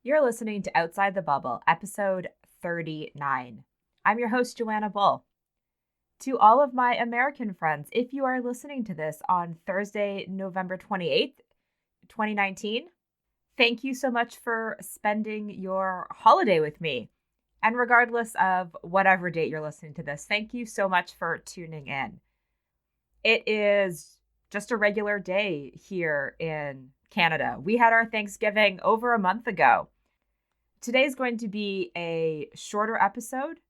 You're listening to Outside the Bubble, episode 39. I'm your host, Joanna Bull. To all of my American friends, if you are listening to this on Thursday, November 28th, 2019, thank you so much for spending your holiday with me. And regardless of whatever date you're listening to this, thank you so much for tuning in. It is just a regular day here in Canada. We had our Thanksgiving over a month ago. Today's going to be a shorter episode.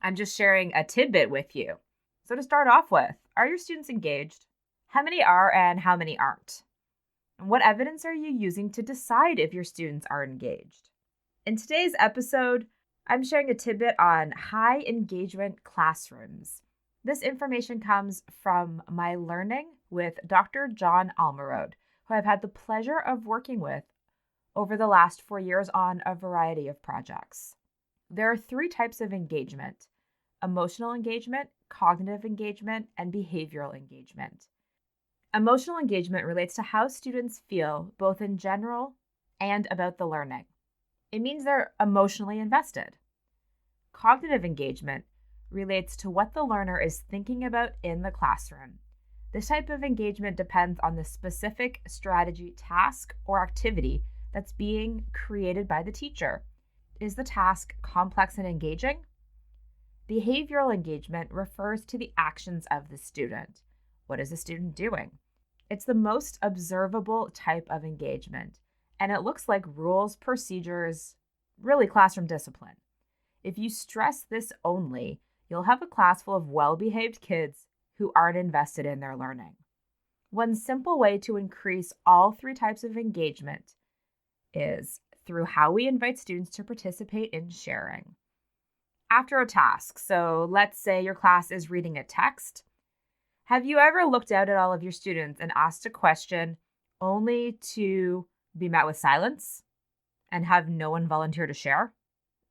I'm just sharing a tidbit with you. So to start off with, are your students engaged? How many are and how many aren't? And what evidence are you using to decide if your students are engaged? In today's episode, I'm sharing a tidbit on high engagement classrooms. This information comes from my learning with Dr. John Almerode, who I've had the pleasure of working with over the last 4 years on a variety of projects. There are 3 types of engagement: emotional engagement, cognitive engagement, and behavioral engagement. Emotional engagement relates to how students feel both in general and about the learning. It means they're emotionally invested. Cognitive engagement relates to what the learner is thinking about in the classroom. This type of engagement depends on the specific strategy, task, or activity that's being created by the teacher. Is the task complex and engaging? Behavioral engagement refers to the actions of the student. What is the student doing? It's the most observable type of engagement, and it looks like rules, procedures, really classroom discipline. If you stress this only, you'll have a class full of well-behaved kids who aren't invested in their learning. One simple way to increase all 3 types of engagement is through how we invite students to participate in sharing. After a task, so let's say your class is reading a text, have you ever looked out at all of your students and asked a question only to be met with silence and have no one volunteer to share?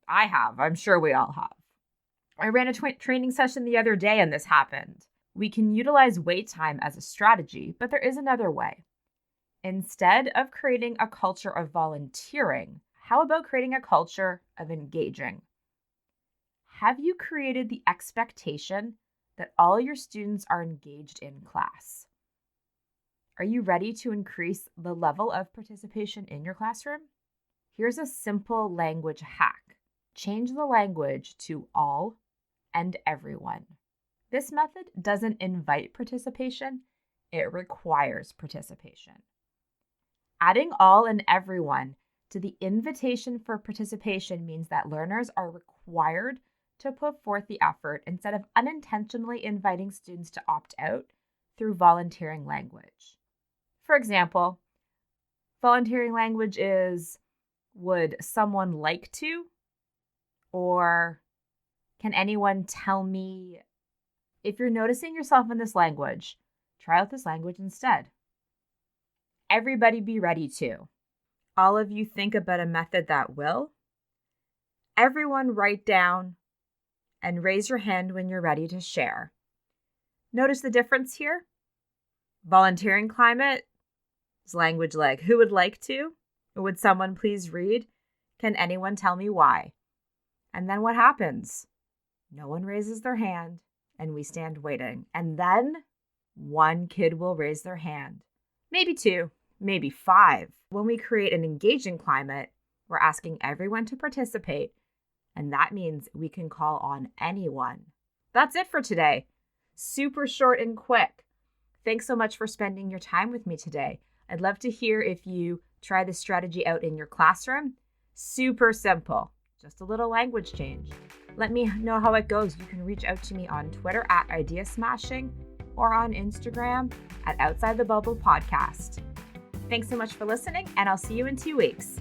I have. I'm sure we all have. I ran a training session the other day and this happened. We can utilize wait time as a strategy, but there is another way. Instead of creating a culture of volunteering, how about creating a culture of engaging? Have you created the expectation that all your students are engaged in class? Are you ready to increase the level of participation in your classroom? Here's a simple language hack. Change the language to all and everyone. This method doesn't invite participation, it requires participation. Adding all and everyone to the invitation for participation means that learners are required to put forth the effort instead of unintentionally inviting students to opt out through volunteering language. For example, volunteering language is, would someone like to? Or can anyone tell me? If you're noticing yourself in this language, try out this language instead. Everybody be ready to. All of you think about a method that will. Everyone write down and raise your hand when you're ready to share. Notice the difference here? Volunteering climate is language like, who would like to? Would someone please read? Can anyone tell me why? And then what happens? No one raises their hand and we stand waiting. And then 1 kid will raise their hand. Maybe 2, maybe 5. When we create an engaging climate, we're asking everyone to participate. And that means we can call on anyone. That's it for today. Super short and quick. Thanks so much for spending your time with me today. I'd love to hear if you try this strategy out in your classroom. Super simple. Just a little language change. Let me know how it goes. You can reach out to me on Twitter at IdeaSmashing or on Instagram at Outside the Bubble Podcast. Thanks so much for listening, and I'll see you in 2 weeks.